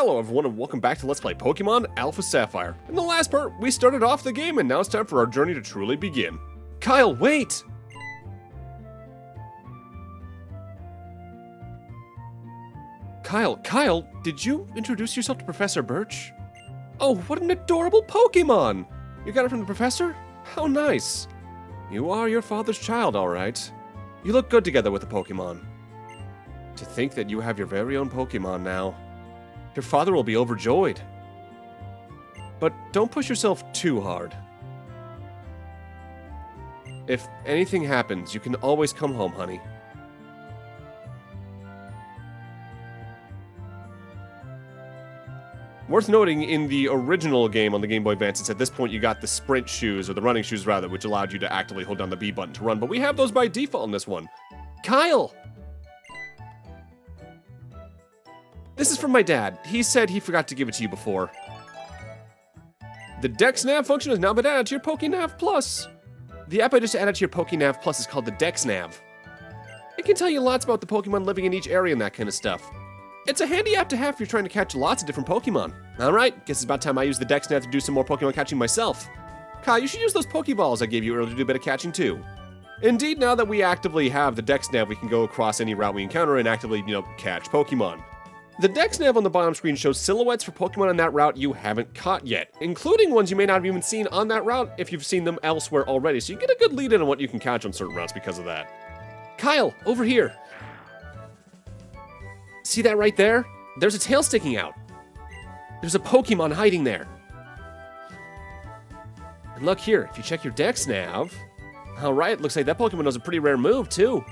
Hello everyone and welcome back to Let's Play Pokemon Alpha Sapphire. In the last part, we started off the game and now it's time for our journey to truly begin. Kyle, wait! Kyle, did you introduce yourself to Professor Birch? Oh, what an adorable Pokemon! You got it from the professor? How nice. You are your father's child, alright. You look good together with the Pokemon. To think that you have your very own Pokemon now. Your father will be overjoyed. But don't push yourself too hard. If anything happens, you can always come home, honey. Worth noting, in the original game on the Game Boy Advance, it's at this point you got the sprint shoes, or the running shoes rather, which allowed you to actively hold down the B button to run, but we have those by default in this one. Kyle! This is from my dad. He said he forgot to give it to you before. The DexNav function has now been added to your PokéNav Plus. The app I just added to your PokéNav Plus is called the DexNav. It can tell you lots about the Pokemon living in each area and that kind of stuff. It's a handy app to have if you're trying to catch lots of different Pokemon. Alright, guess it's about time I use the DexNav to do some more Pokemon catching myself. Kyle, you should use those Pokeballs I gave you earlier to do a bit of catching too. Indeed, now that we actively have the DexNav, we can go across any route we encounter and actively, catch Pokemon. The DexNav on the bottom screen shows silhouettes for Pokemon on that route you haven't caught yet, including ones you may not have even seen on that route if you've seen them elsewhere already, so you get a good lead in on what you can catch on certain routes because of that. Kyle, over here. See that right there? There's a tail sticking out. There's a Pokemon hiding there. And look here, if you check your DexNav, alright, looks like that Pokemon knows a pretty rare move too.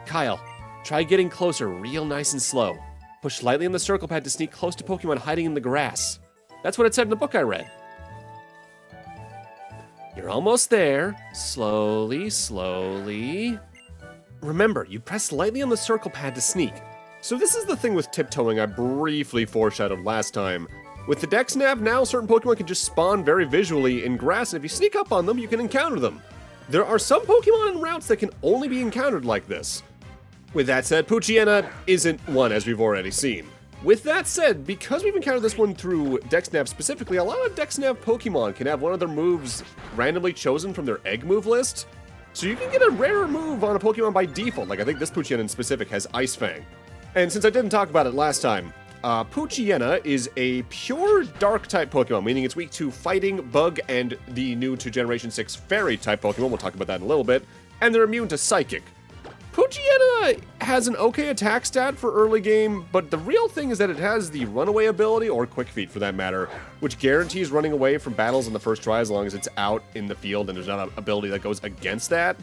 Kyle, try getting closer real nice and slow. Push lightly on the circle pad to sneak close to Pokemon hiding in the grass. That's what it said in the book I read. You're almost there. Slowly, slowly. Remember, you press lightly on the circle pad to sneak. So this is the thing with tiptoeing I briefly foreshadowed last time. With the DexNav now, certain Pokemon can just spawn very visually in grass, and if you sneak up on them, you can encounter them. There are some Pokemon in routes that can only be encountered like this. With that said, Poochyena isn't one, as we've already seen. With that said, because we've encountered this one through DexNav specifically, a lot of DexNav Pokemon can have one of their moves randomly chosen from their egg move list. So you can get a rarer move on a Pokemon by default, like I think this Poochyena in specific has Ice Fang. And since I didn't talk about it last time, Poochyena is a pure Dark-type Pokemon, meaning it's weak to Fighting, Bug, and the new to Generation 6 Fairy-type Pokemon, we'll talk about that in a little bit, and they're immune to Psychic. Poochyena has an okay attack stat for early game, but the real thing is that it has the Runaway ability, or Quick Feet for that matter, which guarantees running away from battles on the first try as long as it's out in the field and there's not an ability that goes against that.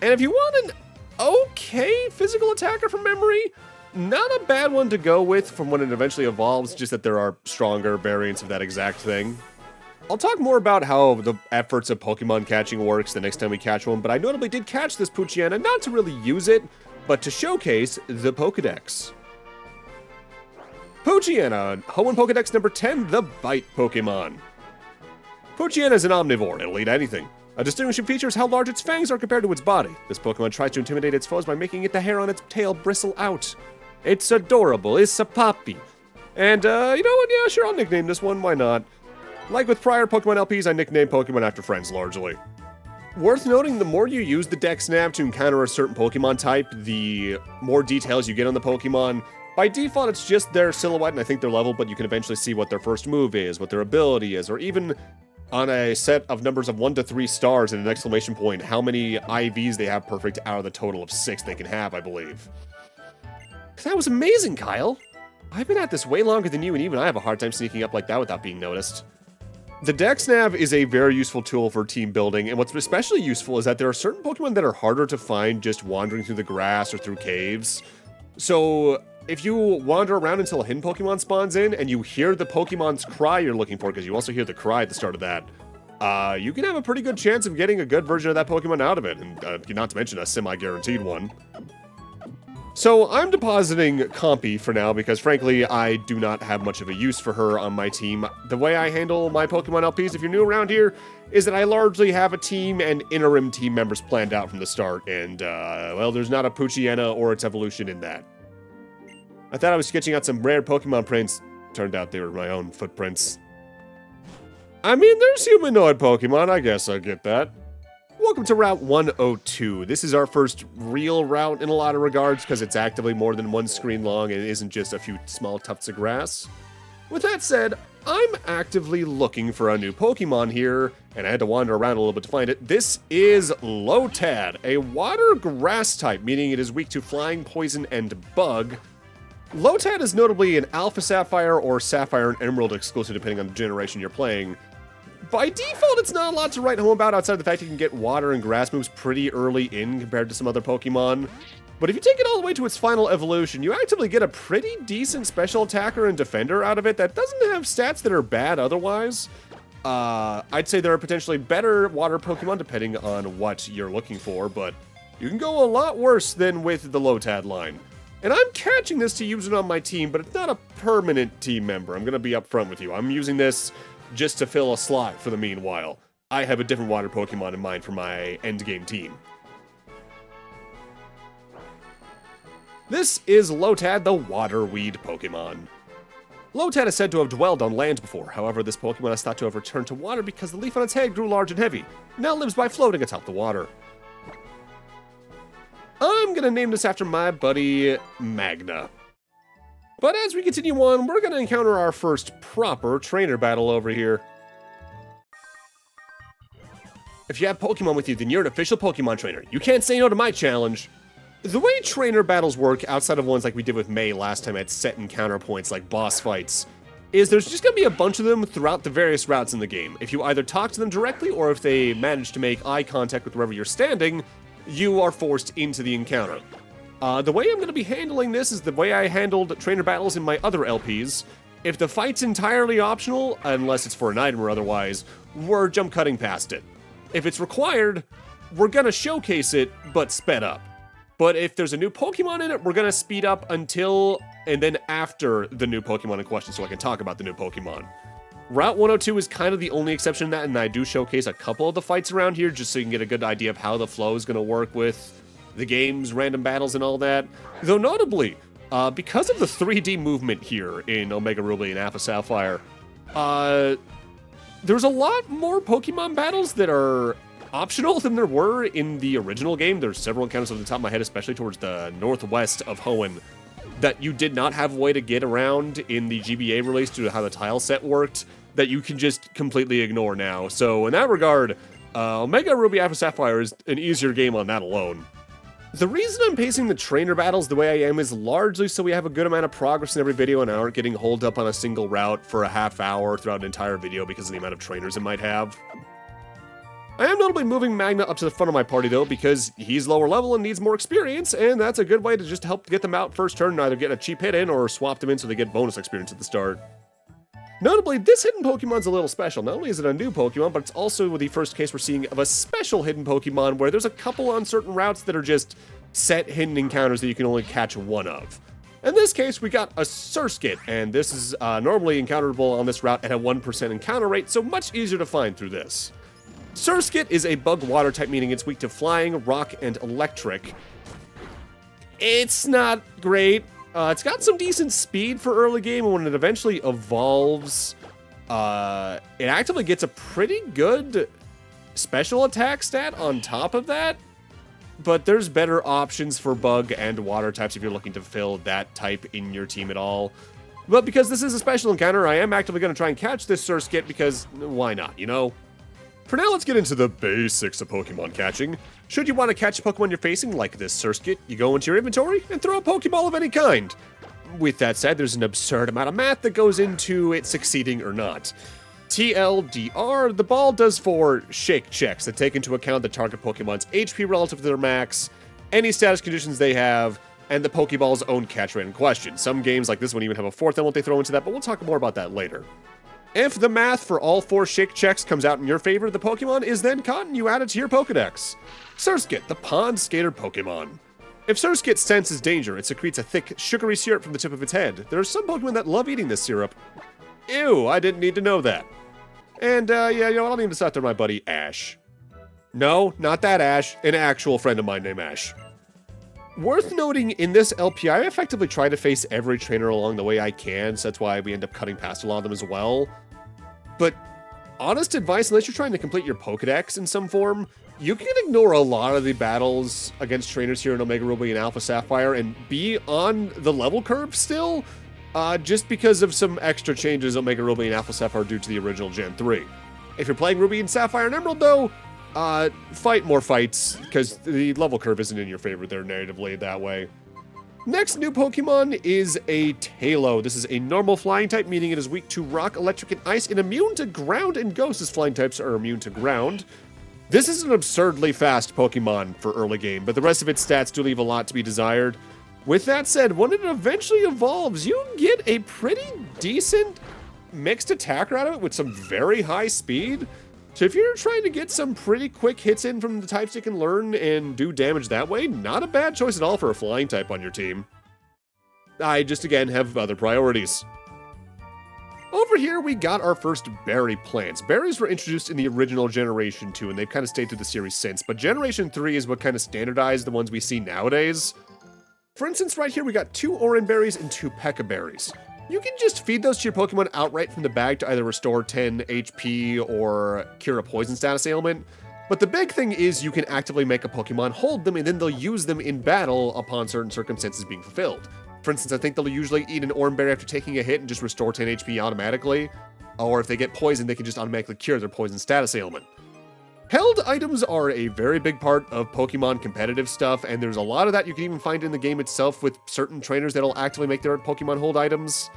And if you want an okay physical attacker from memory, not a bad one to go with from when it eventually evolves, just that there are stronger variants of that exact thing. I'll talk more about how the efforts of Pokemon catching works the next time we catch one, but I notably did catch this Poochyena, not to really use it, but to showcase the Pokedex. Poochyena, Hoenn Pokedex number 10, the Bite Pokemon. Poochyena is an omnivore, it'll eat anything. A distinguishing feature is how large its fangs are compared to its body. This Pokemon tries to intimidate its foes by making it the hair on its tail bristle out. It's adorable, it's a puppy. And, you know what, yeah, sure, I'll nickname this one, why not? Like with prior Pokemon LPs, I nickname Pokemon after friends, largely. Worth noting, the more you use the DexNav to encounter a certain Pokemon type, the more details you get on the Pokemon. By default, it's just their silhouette and I think their level, but you can eventually see what their first move is, what their ability is, or even on a set of numbers of 1 to 3 stars and an exclamation point, how many IVs they have perfect out of the total of 6 they can have, I believe. That was amazing, Kyle! I've been at this way longer than you, and even I have a hard time sneaking up like that without being noticed. The DexNav is a very useful tool for team building, and what's especially useful is that there are certain Pokemon that are harder to find just wandering through the grass or through caves. So if you wander around until a hidden Pokemon spawns in, and you hear the Pokemon's cry you're looking for, because you also hear the cry at the start of that, you can have a pretty good chance of getting a good version of that Pokemon out of it, and not to mention a semi-guaranteed one. So I'm depositing Compy for now because frankly I do not have much of a use for her on my team. The way I handle my Pokemon LPs, if you're new around here, is that I largely have a team and interim team members planned out from the start, and well, there's not a Poochyena or its evolution in that. I thought I was sketching out some rare Pokemon prints. Turned out they were my own footprints. I mean, there's humanoid Pokemon, I guess I get that. Welcome to Route 102. This is our first real route in a lot of regards because it's actively more than one screen long and it isn't just a few small tufts of grass. With that said, I'm actively looking for a new Pokemon here, and I had to wander around a little bit to find it. This is Lotad, a water grass type, meaning it is weak to flying, poison, and bug. Lotad is notably an Alpha Sapphire or Sapphire and Emerald exclusive depending on the generation you're playing. By default, it's not a lot to write home about outside of the fact you can get water and grass moves pretty early in compared to some other Pokemon. But if you take it all the way to its final evolution, you actively get a pretty decent special attacker and defender out of it that doesn't have stats that are bad otherwise. I'd say there are potentially better water Pokemon depending on what you're looking for, but you can go a lot worse than with the Lotad line. And I'm catching this to use it on my team, but it's not a permanent team member. I'm going to be upfront with you. I'm using this just to fill a slot for the meanwhile. I have a different water Pokemon in mind for my endgame team. This is Lotad, the water weed Pokemon. Lotad is said to have dwelled on land before, however this Pokemon is thought to have returned to water because the leaf on its head grew large and heavy. Now lives by floating atop the water. I'm gonna name this after my buddy Magna. But as we continue on, we're gonna encounter our first proper trainer battle over here. If you have Pokemon with you, then you're an official Pokemon trainer. You can't say no to my challenge. The way trainer battles work, outside of ones like we did with May last time at set encounter points like boss fights, is there's just gonna be a bunch of them throughout the various routes in the game. If you either talk to them directly or if they manage to make eye contact with wherever you're standing, you are forced into the encounter. The way I'm going to be handling this is the way I handled trainer battles in my other LPs. If the fight's entirely optional, unless it's for an item or otherwise, we're jump cutting past it. If it's required, we're going to showcase it, but sped up. But if there's a new Pokemon in it, we're going to speed up until and then after the new Pokemon in question so I can talk about the new Pokemon. Route 102 is kind of the only exception to that, and I do showcase a couple of the fights around here just so you can get a good idea of how the flow is going to work with the game's random battles and all that. Though notably, because of the 3D movement here in Omega Ruby and Alpha Sapphire, there's a lot more Pokemon battles that are optional than there were in the original game. There's several encounters off the top of my head, especially towards the northwest of Hoenn, that you did not have a way to get around in the GBA release due to how the tile set worked, that you can just completely ignore now. So in that regard, Omega Ruby Alpha Sapphire is an easier game on that alone. The reason I'm pacing the trainer battles the way I am is largely so we have a good amount of progress in every video and aren't getting holed up on a single route for a half hour throughout an entire video because of the amount of trainers it might have. I am notably moving Magna up to the front of my party though because he's lower level and needs more experience, and that's a good way to just help get them out first turn and either get a cheap hit in or swap them in so they get bonus experience at the start. Notably, this hidden Pokemon's a little special. Not only is it a new Pokemon, but it's also the first case we're seeing of a special hidden Pokemon where there's a couple on certain routes that are just set hidden encounters that you can only catch one of. In this case, we got a Surskit, and this is normally encounterable on this route at a 1% encounter rate, so much easier to find through this. Surskit is a bug water type, meaning it's weak to flying, rock, and electric. It's not great. It's got some decent speed for early game, and when it eventually evolves, it actively gets a pretty good special attack stat on top of that. But there's better options for bug and water types if you're looking to fill that type in your team at all. But because this is a special encounter, I am actively going to try and catch this Surskit because why not, you know? For now, let's get into the basics of Pokemon catching. Should you want to catch a Pokemon you're facing, like this Surskit, you go into your inventory and throw a Pokeball of any kind. With that said, there's an absurd amount of math that goes into it succeeding or not. TLDR, the ball does 4 shake checks that take into account the target Pokemon's HP relative to their max, any status conditions they have, and the Pokeball's own catch rate in question. Some games like this one even have a 4th element they throw into that, but we'll talk more about that later. If the math for all 4 shake checks comes out in your favor, the Pokemon is then caught and you add it to your Pokedex. Surskit, the pond skater Pokemon. If Surskit senses danger, it secretes a thick, sugary syrup from the tip of its head. There are some Pokemon that love eating this syrup. Ew, I didn't need to know that. And, yeah, you know what, I'll name this after my buddy Ash. No, not that Ash, an actual friend of mine named Ash. Worth noting, in this LP, I effectively try to face every trainer along the way I can, so that's why we end up cutting past a lot of them as well. But honest advice, unless you're trying to complete your Pokedex in some form, you can ignore a lot of the battles against trainers here in Omega Ruby and Alpha Sapphire and be on the level curve still, just because of some extra changes Omega Ruby and Alpha Sapphire do to the original Gen 3. If you're playing Ruby and Sapphire and Emerald, though, fight more fights, because the level curve isn't in your favor there narratively that way. Next new Pokemon is a Tailo. This is a normal flying type, meaning it is weak to rock, electric, and ice, and immune to ground and ghost, as flying types are immune to ground. This is an absurdly fast Pokemon for early game, but the rest of its stats do leave a lot to be desired. With that said, when it eventually evolves, you get a pretty decent mixed attacker out of it with some very high speed. So if you're trying to get some pretty quick hits in from the types you can learn and do damage that way, not a bad choice at all for a flying type on your team. I just, again, have other priorities. Over here, we got our first berry plants. Berries were introduced in the original Generation 2, and they've kind of stayed through the series since, but Generation 3 is what kind of standardized the ones we see nowadays. For instance, right here, we got 2 Oran berries and 2 Pekka berries. You can just feed those to your Pokemon outright from the bag to either restore 10 HP or cure a poison status ailment. But the big thing is you can actively make a Pokemon hold them, and then they'll use them in battle upon certain circumstances being fulfilled. For instance, I think they'll usually eat an Oran berry after taking a hit and just restore 10 HP automatically. Or if they get poisoned, they can just automatically cure their poison status ailment. Held items are a very big part of Pokemon competitive stuff, and there's a lot of that you can even find in the game itself with certain trainers that'll actively make their Pokemon hold items.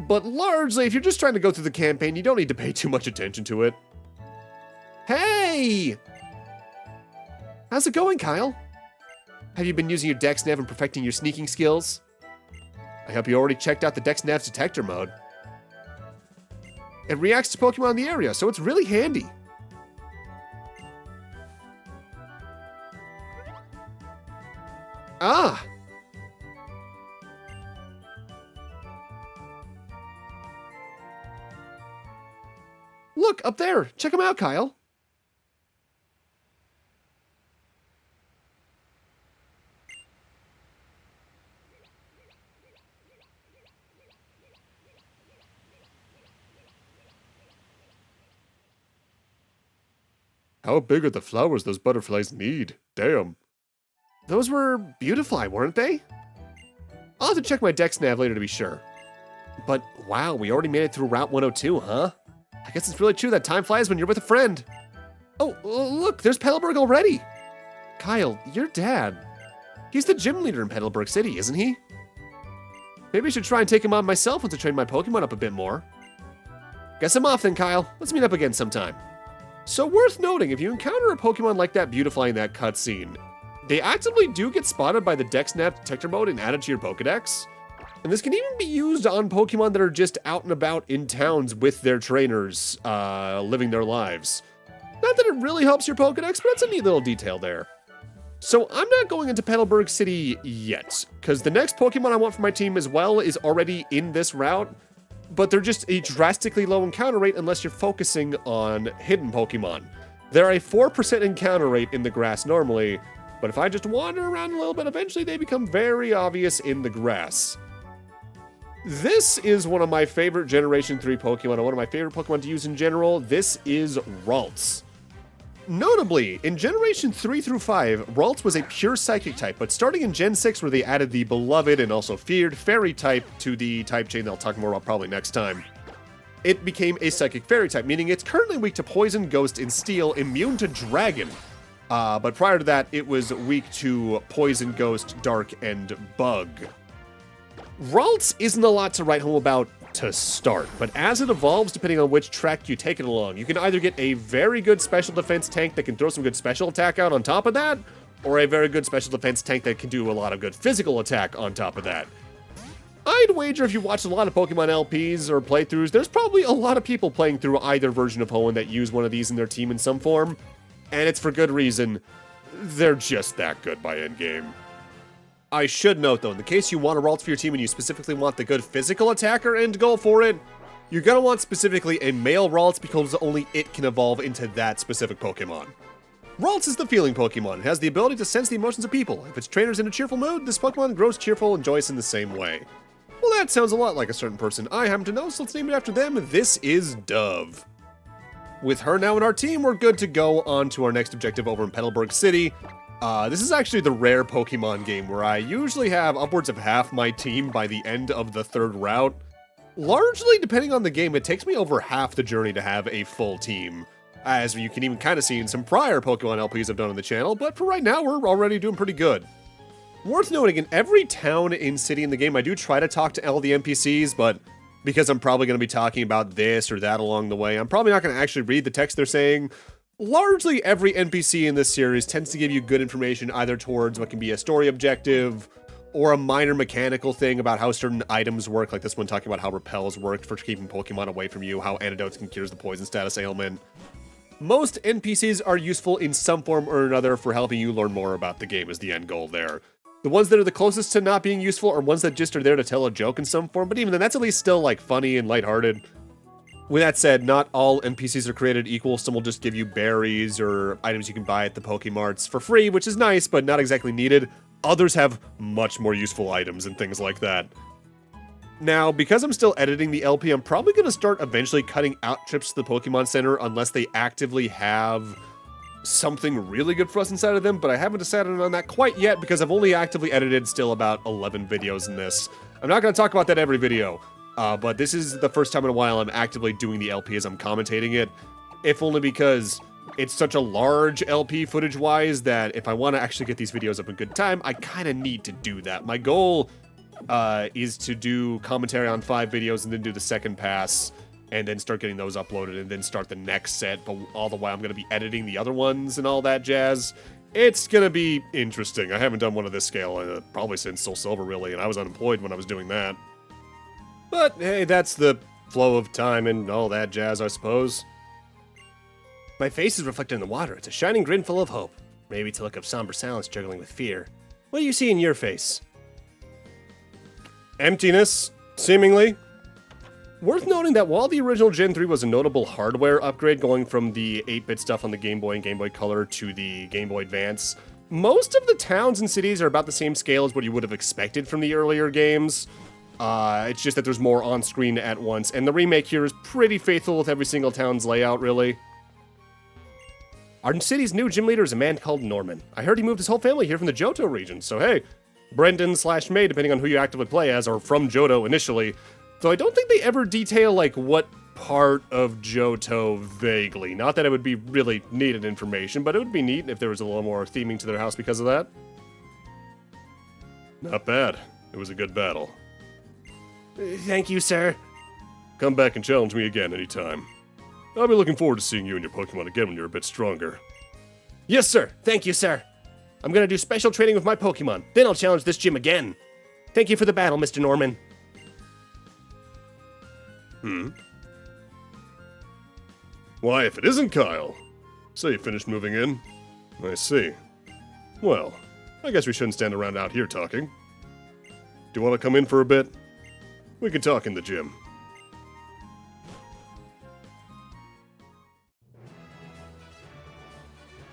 But largely, if you're just trying to go through the campaign, you don't need to pay too much attention to it. Hey! How's it going, Kyle? Have you been using your DexNav and perfecting your sneaking skills? I hope you already checked out the DexNav's detector mode. It reacts to Pokemon in the area, so it's really handy. Ah! Look, up there! Check him out, Kyle! How big are the flowers those butterflies need? Damn. Those were Beautifly, weren't they? I'll have to check my DexNav later to be sure. But wow, we already made it through Route 102, huh? I guess it's really true that time flies when you're with a friend. Oh, look, there's Petalburg already. Kyle, your dad. He's the gym leader in Petalburg City, isn't he? Maybe I should try and take him on myself once I train my Pokemon up a bit more. Guess I'm off then, Kyle. Let's meet up again sometime. So worth noting, if you encounter a Pokemon like that Beautifly in that cutscene, they actively do get spotted by the DexNav detector mode and added to your Pokedex. And this can even be used on Pokemon that are just out and about in towns with their trainers, living their lives. Not that it really helps your Pokedex, but it's a neat little detail there. So I'm not going into Petalburg City yet, because the next Pokemon I want for my team as well is already in this route, but they're just a drastically low encounter rate unless you're focusing on hidden Pokemon. They're a 4% encounter rate in the grass normally, but if I just wander around a little bit, eventually they become very obvious in the grass. This is one of my favorite Generation 3 Pokemon, and one of my favorite Pokemon to use in general. This is Ralts. Notably, in Generation 3 through 5, Ralts was a pure Psychic type, but starting in Gen 6 where they added the beloved and also feared Fairy type to the type chain that I'll talk more about probably next time, it became a Psychic Fairy type, meaning it's currently weak to Poison, Ghost, and Steel, immune to Dragon. But prior to that, it was weak to Poison, Ghost, Dark, and Bug. Ralts isn't a lot to write home about to start, but as it evolves, depending on which track you take it along, you can either get a very good special defense tank that can throw some good special attack out on top of that, or a very good special defense tank that can do a lot of good physical attack on top of that. I'd wager if you watch a lot of Pokemon LPs or playthroughs, there's probably a lot of people playing through either version of Hoenn that use one of these in their team in some form, and it's for good reason. They're just that good by endgame. I should note, though, in the case you want a Ralts for your team and you specifically want the good physical attacker end goal for it, you're going to want specifically a male Ralts because only it can evolve into that specific Pokemon. Ralts is the feeling Pokemon. It has the ability to sense the emotions of people. If its trainer's in a cheerful mood, this Pokemon grows cheerful and joyous in the same way. Well, that sounds a lot like a certain person I happen to know, so let's name it after them. This is Dove. With her now in our team, we're good to go on to our next objective over in Petalburg City. This is actually the rare Pokemon game where I usually have upwards of half my team by the end of the third route. Largely, depending on the game, it takes me over half the journey to have a full team, as you can even kind of see in some prior Pokemon LPs I've done on the channel, but for right now, we're already doing pretty good. Worth noting, in every town and city in the game, I do try to talk to all the NPCs, but because I'm probably going to be talking about this or that along the way, I'm probably not going to actually read the text they're saying. Largely, every NPC in this series tends to give you good information either towards what can be a story objective, or a minor mechanical thing about how certain items work, like this one talking about how repels work for keeping Pokemon away from you, how antidotes can cure the poison status ailment. Most NPCs are useful in some form or another for helping you learn more about the game is the end goal there. The ones that are the closest to not being useful are ones that just are there to tell a joke in some form, but even then, that's at least still, like, funny and lighthearted. With that said, not all NPCs are created equal. Some will just give you berries or items you can buy at the Pokemarts for free, which is nice, but not exactly needed. Others have much more useful items and things like that. Now, because I'm still editing the LP, I'm probably going to start eventually cutting out trips to the Pokemon Center unless they actively have something really good for us inside of them, but I haven't decided on that quite yet because I've only actively edited still about 11 videos in this. I'm not going to talk about that every video, but this is the first time in a while I'm actively doing the LP as I'm commentating it, if only because it's such a large LP footage-wise that if I want to actually get these videos up in good time, I kind of need to do that. My goal is to do commentary on 5 videos and then do the second pass and then start getting those uploaded and then start the next set, but all the while I'm going to be editing the other ones and all that jazz. It's going to be interesting. I haven't done one of this scale probably since Soul Silver, really, and I was unemployed when I was doing that. But hey, that's the flow of time and all that jazz, I suppose. My face is reflected in the water. It's a shining grin full of hope. Maybe it's a look of somber silence juggling with fear. What do you see in your face? Emptiness, seemingly. Worth noting that while the original Gen 3 was a notable hardware upgrade going from the 8-bit stuff on the Game Boy and Game Boy Color to the Game Boy Advance, most of the towns and cities are about the same scale as what you would have expected from the earlier games. It's just that there's more on screen at once, and the remake here is pretty faithful with every single town's layout, really. Our city's new gym leader is a man called Norman. I heard he moved his whole family here from the Johto region, so hey, Brendan/May, depending on who you actively play as, are from Johto initially, though I don't think they ever detail, like, what part of Johto vaguely. Not that it would be really needed information, but it would be neat if there was a little more theming to their house because of that. Not bad. It was a good battle. Thank you, sir. Come back and challenge me again anytime. I'll be looking forward to seeing you and your Pokemon again when you're a bit stronger. Yes, sir. Thank you, sir. I'm gonna do special training with my Pokemon. Then I'll challenge this gym again. Thank you for the battle, Mr. Norman. Why, if it isn't Kyle? So you finished moving in? I see. Well, I guess we shouldn't stand around out here talking. Do you want to come in for a bit? We can talk in the gym.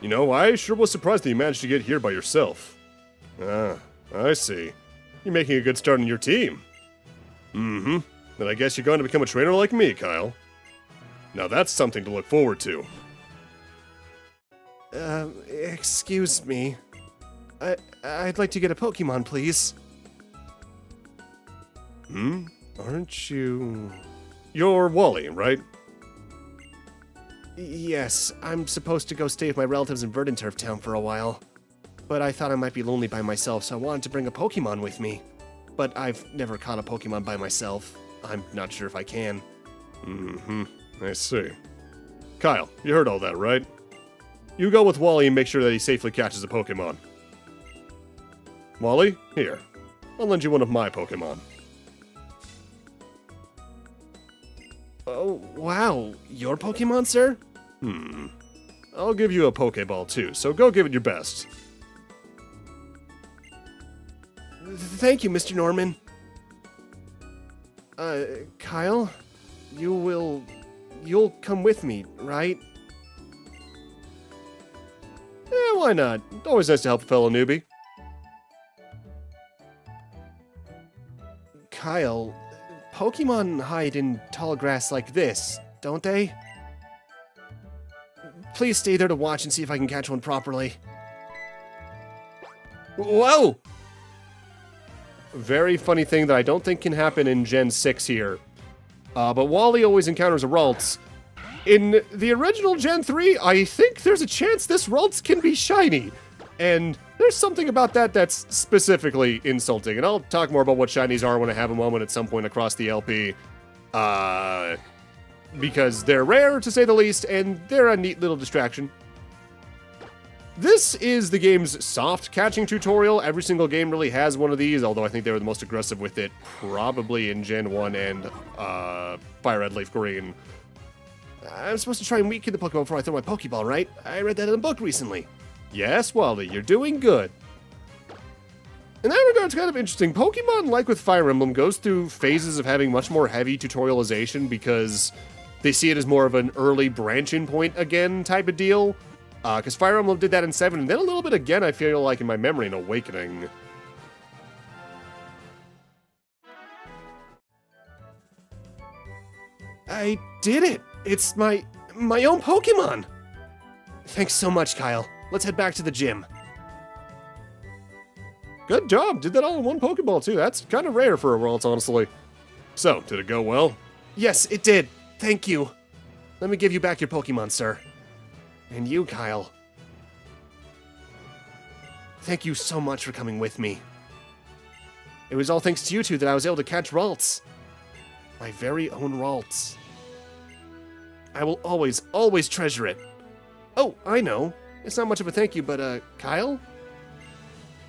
You know, I sure was surprised that you managed to get here by yourself. Ah, I see. You're making a good start on your team. Mm-hmm. Then I guess you're going to become a trainer like me, Kyle. Now that's something to look forward to. Excuse me. I'd like to get a Pokemon, please. Aren't you... You're Wally, right? Yes, I'm supposed to go stay with my relatives in Verdanturf Town for a while. But I thought I might be lonely by myself, so I wanted to bring a Pokemon with me. But I've never caught a Pokemon by myself. I'm not sure if I can. I see. Kyle, you heard all that, right? You go with Wally and make sure that he safely catches a Pokemon. Wally, here. I'll lend you one of my Pokemon. Oh, wow. Your Pokemon, sir? I'll give you a Pokeball, too, so go give it your best. Thank you, Mr. Norman. Kyle? You'll come with me, right? Why not? Always nice to help a fellow newbie. Kyle, Pokemon hide in tall grass like this, don't they? Please stay there to watch and see if I can catch one properly. Whoa! Very funny thing that I don't think can happen in Gen 6 here. But Wally always encounters a Ralts. In the original Gen 3, I think there's a chance this Ralts can be shiny. And there's something about that that's specifically insulting. And I'll talk more about what shinies are when I have a moment at some point across the LP. Because they're rare, to say the least, and they're a neat little distraction. This is the game's soft catching tutorial. Every single game really has one of these, although I think they were the most aggressive with it, probably in Gen 1 and Fire Red Leaf Green. I'm supposed to try and weaken the Pokemon before I throw my Pokeball, right? I read that in a book recently. Yes, Wally, you're doing good. In that regard, it's kind of interesting. Pokemon, like with Fire Emblem, goes through phases of having much more heavy tutorialization because they see it as more of an early branching point again type of deal. Because Fire Emblem did that in 7, and then a little bit again, I feel like, in my memory in Awakening. I did it! It's my own Pokemon! Thanks so much, Kyle. Let's head back to the gym. Good job! Did that all in one Pokeball, too. That's kind of rare for a Ralts, honestly. So, did it go well? Yes, it did. Thank you. Let me give you back your Pokemon, sir. And you, Kyle. Thank you so much for coming with me. It was all thanks to you two that I was able to catch Ralts. My very own Ralts. I will always, always treasure it. Oh, I know. It's not much of a thank you, but, Kyle?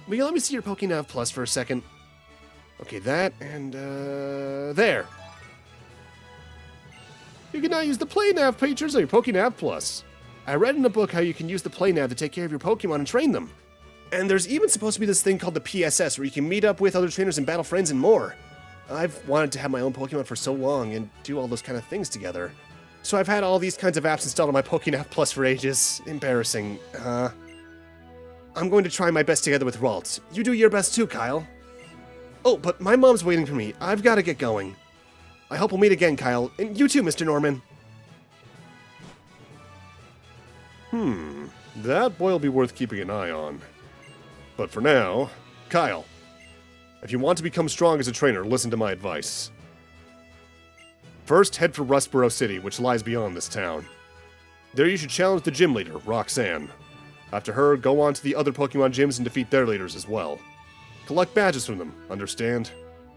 Will you let me see your Pokénav Plus for a second? Okay, that, and, there. You can now use the PlayNav features of your Pokénav Plus. I read in a book how you can use the PlayNav to take care of your Pokemon and train them. And there's even supposed to be this thing called the PSS, where you can meet up with other trainers and battle friends and more. I've wanted to have my own Pokemon for so long and do all those kind of things together. So I've had all these kinds of apps installed on my Pokénav Plus for ages. Embarrassing, huh? I'm going to try my best together with Ralts. You do your best too, Kyle. Oh, but my mom's waiting for me. I've got to get going. I hope we'll meet again, Kyle. And you too, Mr. Norman. That boy will be worth keeping an eye on. But for now, Kyle, if you want to become strong as a trainer, listen to my advice. First, head for Rustboro City, which lies beyond this town. There you should challenge the gym leader, Roxanne. After her, go on to the other Pokemon gyms and defeat their leaders as well. Collect badges from them, understand?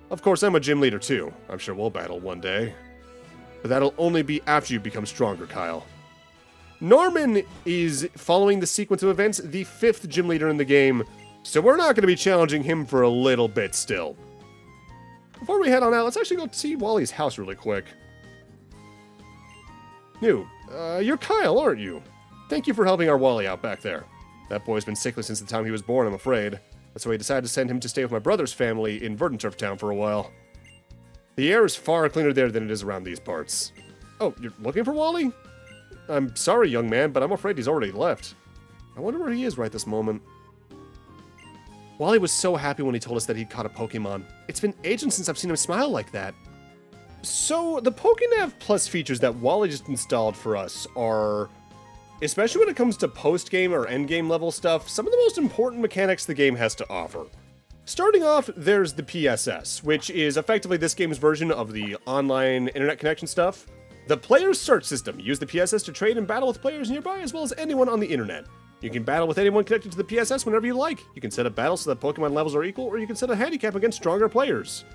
Of course, I'm a gym leader too. I'm sure we'll battle one day. But that'll only be after you become stronger, Kyle. Norman is, following the sequence of events, the 5th gym leader in the game, so we're not going to be challenging him for a little bit still. Before we head on out, let's actually go see Wally's house really quick. You're Kyle, aren't you? Thank you for helping our Wally out back there. That boy's been sickly since the time he was born, I'm afraid. That's why I decided to send him to stay with my brother's family in Verdanturf Town for a while. The air is far cleaner there than it is around these parts. Oh, you're looking for Wally? I'm sorry, young man, but I'm afraid he's already left. I wonder where he is right this moment. Wally was so happy when he told us that he'd caught a Pokemon. It's been ages since I've seen him smile like that. So, the Pokénav Plus features that Wally just installed for us are, especially when it comes to post-game or end-game level stuff, some of the most important mechanics the game has to offer. Starting off, there's the PSS, which is effectively this game's version of the online internet connection stuff. The player's search system. Use the PSS to trade and battle with players nearby as well as anyone on the internet. You can battle with anyone connected to the PSS whenever you like. You can set up battles so that Pokemon levels are equal, or you can set a handicap against stronger players.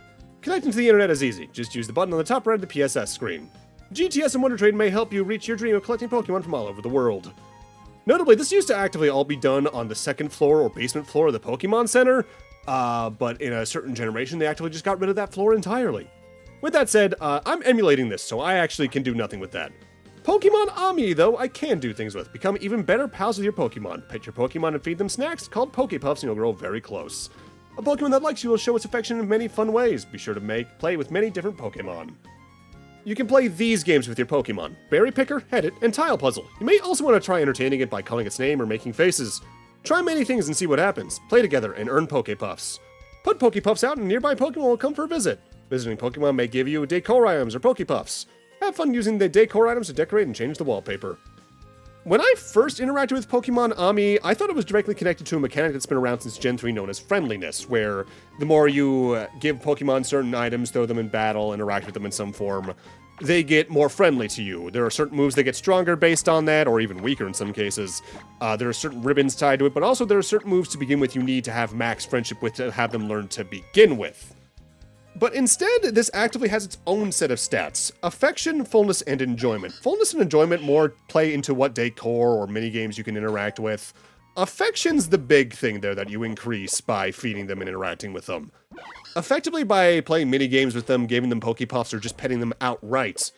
Connecting to the internet is easy. Just use the button on the top right of the PSS screen. GTS and Wonder Trade may help you reach your dream of collecting Pokemon from all over the world. Notably, this used to actively all be done on the second floor or basement floor of the Pokemon Center, but in a certain generation they actively just got rid of that floor entirely. With that said, I'm emulating this, so I actually can do nothing with that. Pokemon Ami, though, I can do things with. Become even better pals with your Pokemon. Pet your Pokemon and feed them snacks called Pokepuffs, and you'll grow very close. A Pokemon that likes you will show its affection in many fun ways. Be sure to play with many different Pokemon. You can play these games with your Pokemon: Berry Picker, Head It, and Tile Puzzle. You may also want to try entertaining it by calling its name or making faces. Try many things and see what happens. Play together and earn Pokepuffs. Put Pokepuffs out and nearby Pokemon will come for a visit. Visiting Pokemon may give you decor items or Pokepuffs. Have fun using the decor items to decorate and change the wallpaper. When I first interacted with Pokemon Ami, I thought it was directly connected to a mechanic that's been around since Gen 3 known as friendliness, where the more you give Pokemon certain items, throw them in battle, interact with them in some form, they get more friendly to you. There are certain moves that get stronger based on that, or even weaker in some cases. There are certain ribbons tied to it, but also there are certain moves to begin with you need to have max friendship with to have them learn to begin with. But instead, this actively has its own set of stats. Affection, fullness, and enjoyment. Fullness and enjoyment more play into what decor or minigames you can interact with. Affection's the big thing there that you increase by feeding them and interacting with them. Effectively by playing minigames with them, giving them Pokepuffs, or just petting them outright.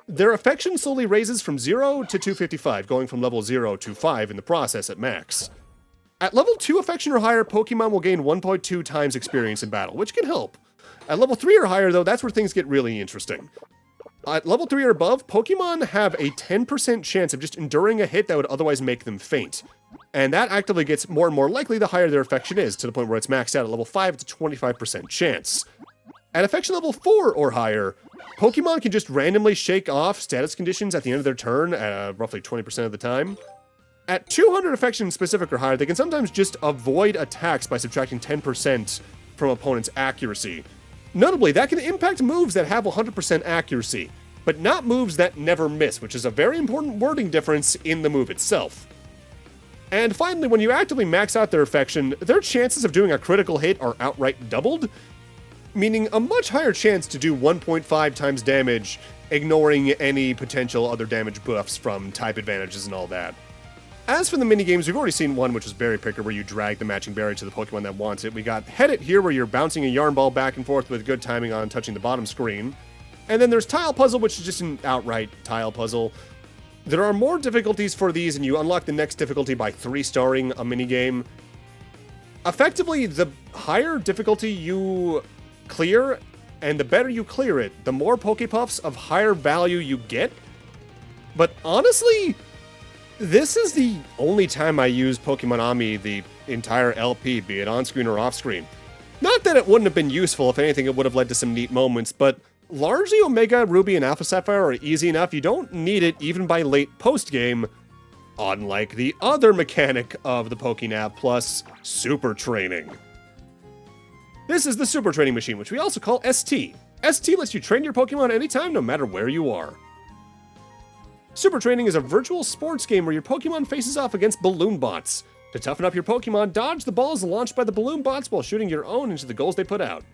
Their affection slowly raises from 0 to 255, going from level 0 to 5 in the process at max. At level 2 affection or higher, Pokemon will gain 1.2 times experience in battle, which can help. At level 3 or higher, though, that's where things get really interesting. At level 3 or above, Pokemon have a 10% chance of just enduring a hit that would otherwise make them faint. And that actively gets more and more likely the higher their affection is, to the point where it's maxed out at level 5 to 25% chance. At affection level 4 or higher, Pokemon can just randomly shake off status conditions at the end of their turn, roughly 20% of the time. At 200 affection specific or higher, they can sometimes just avoid attacks by subtracting 10% from opponent's accuracy. Notably, that can impact moves that have 100% accuracy, but not moves that never miss, which is a very important wording difference in the move itself. And finally, when you actively max out their affection, their chances of doing a critical hit are outright doubled, meaning a much higher chance to do 1.5 times damage, ignoring any potential other damage buffs from type advantages and all that. As for the minigames, we've already seen one, which is Berry Picker, where you drag the matching berry to the Pokemon that wants it. We got Head It here, where you're bouncing a yarn ball back and forth with good timing on touching the bottom screen. And then there's Tile Puzzle, which is just an outright tile puzzle. There are more difficulties for these, and you unlock the next difficulty by 3-starring a minigame. Effectively, the higher difficulty you clear, and the better you clear it, the more Pokepuffs of higher value you get. But honestly, this is the only time I use Pokemon Ami the entire LP, be it on-screen or off-screen. Not that it wouldn't have been useful, if anything it would have led to some neat moments, but largely Omega, Ruby, and Alpha Sapphire are easy enough, you don't need it even by late post-game, unlike the other mechanic of the PokéNav Plus, Super Training. This is the Super Training Machine, which we also call ST. ST lets you train your Pokemon anytime, no matter where you are. Super Training is a virtual sports game where your Pokemon faces off against balloon bots. To toughen up your Pokemon, dodge the balls launched by the balloon bots while shooting your own into the goals they put out.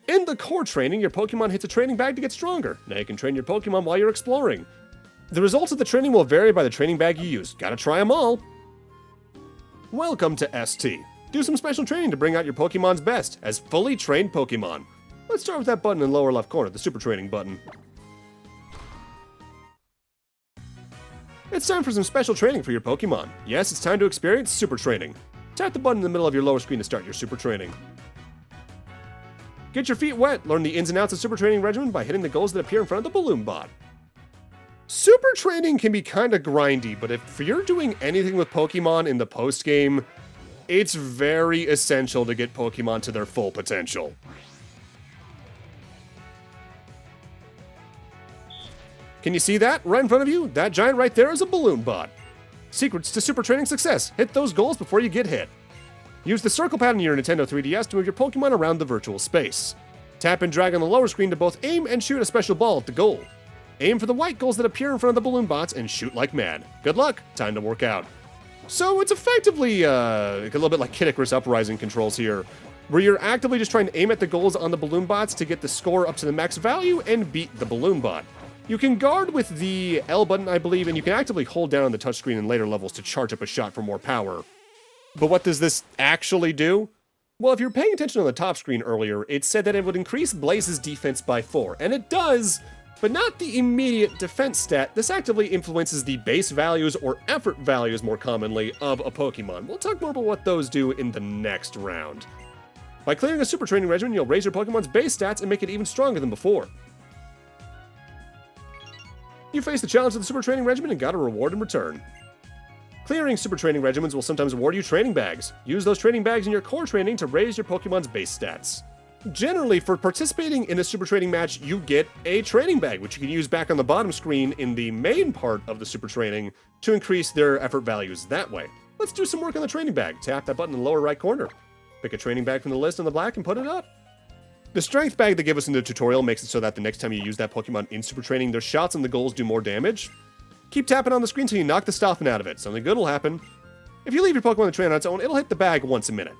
In the core training, your Pokemon hits a training bag to get stronger. Now you can train your Pokemon while you're exploring. The results of the training will vary by the training bag you use. Gotta try them all. Welcome to ST. Do some special training to bring out your Pokemon's best as fully trained Pokemon. Let's start with that button in the lower left corner, the Super Training button. It's time for some special training for your Pokemon. Yes, it's time to experience Super Training. Tap the button in the middle of your lower screen to start your Super Training. Get your feet wet. Learn the ins and outs of Super Training regimen by hitting the goals that appear in front of the balloon bot. Super Training can be kinda grindy, but if you're doing anything with Pokemon in the post-game, it's very essential to get Pokemon to their full potential. Can you see that right in front of you? That giant right there is a balloon bot. Secrets to Super Training success. Hit those goals before you get hit. Use the circle pad on your Nintendo 3DS to move your Pokemon around the virtual space. Tap and drag on the lower screen to both aim and shoot a special ball at the goal. Aim for the white goals that appear in front of the balloon bots and shoot like mad. Good luck, time to work out. So it's effectively a little bit like Kid Icarus Uprising controls here, where you're actively just trying to aim at the goals on the balloon bots to get the score up to the max value and beat the balloon bot. You can guard with the L button, I believe, and you can actively hold down on the touchscreen in later levels to charge up a shot for more power. But what does this actually do? Well, if you're paying attention on the top screen earlier, it said that it would increase Blaze's defense by 4, and it does, but not the immediate defense stat. This actively influences the base values or effort values more commonly of a Pokemon. We'll talk more about what those do in the next round. By clearing a Super Training regimen, you'll raise your Pokemon's base stats and make it even stronger than before. You faced the challenge of the Super Training regimen and got a reward in return. Clearing super training regimens will sometimes award you training bags. Use those training bags in your core training to raise your Pokemon's base stats. Generally, for participating in a super training match, you get a training bag, which you can use back on the bottom screen in the main part of the super training to increase their effort values that way. Let's do some work on the training bag. Tap that button in the lower right corner. Pick a training bag from the list on the black and put it up. The strength bag they give us in the tutorial makes it so that the next time you use that Pokemon in super training, their shots and the goals do more damage. Keep tapping on the screen until you knock the stuffing out of it. Something good will happen. If you leave your Pokemon to train on its own, it'll hit the bag once a minute.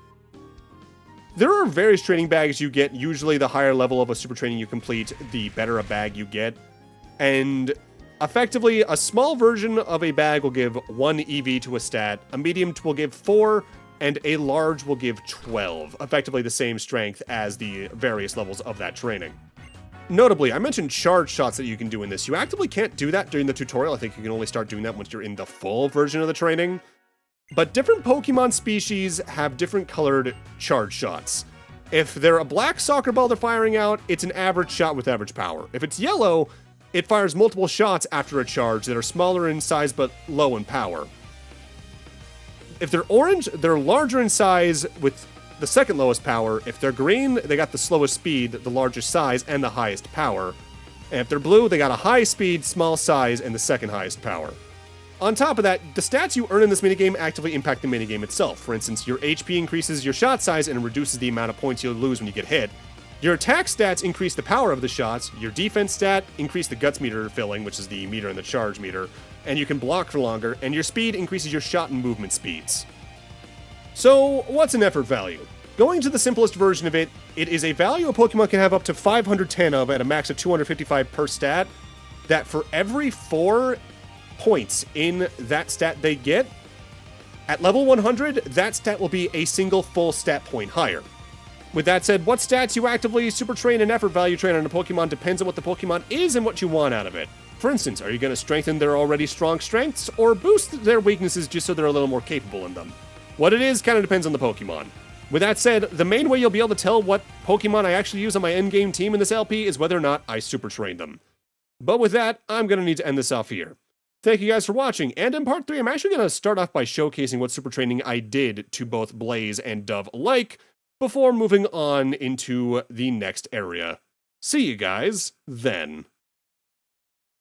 There are various training bags you get. Usually the higher level of a super training you complete, the better a bag you get. And effectively, a small version of a bag will give 1 EV to a stat, a medium will give 4, and a large will give 12. Effectively the same strength as the various levels of that training. Notably, I mentioned charge shots that you can do in this. You actively can't do that during the tutorial. I think you can only start doing that once you're in the full version of the training. But different Pokemon species have different colored charge shots. If they're a black soccer ball they're firing out, it's an average shot with average power. If it's yellow, it fires multiple shots after a charge that are smaller in size but low in power. If they're orange, they're larger in size with the second lowest power. If they're green, they got the slowest speed, the largest size, and the highest power. And if they're blue, they got a high speed, small size, and the second highest power. On top of that, the stats you earn in this minigame actively impact the minigame itself. For instance, your HP increases your shot size and reduces the amount of points you'll lose when you get hit. Your attack stats increase the power of the shots, your defense stat increase the guts meter filling, which is the meter in the charge meter, and you can block for longer, and your speed increases your shot and movement speeds. So, what's an effort value? Going to the simplest version of it, it is a value a Pokemon can have up to 510 of at a max of 255 per stat, that for every 4 points in that stat they get, at level 100, that stat will be a single full stat point higher. With that said, what stats you actively super train and effort value train on a Pokemon depends on what the Pokemon is and what you want out of it. For instance, are you going to strengthen their already strong strengths, or boost their weaknesses just so they're a little more capable in them? What it is kind of depends on the Pokemon. With that said, the main way you'll be able to tell what Pokemon I actually use on my endgame team in this LP is whether or not I super train them. But with that, I'm going to need to end this off here. Thank you guys for watching, and in part 3, I'm actually going to start off by showcasing what super training I did to both Blaze and Dove alike, before moving on into the next area. See you guys then.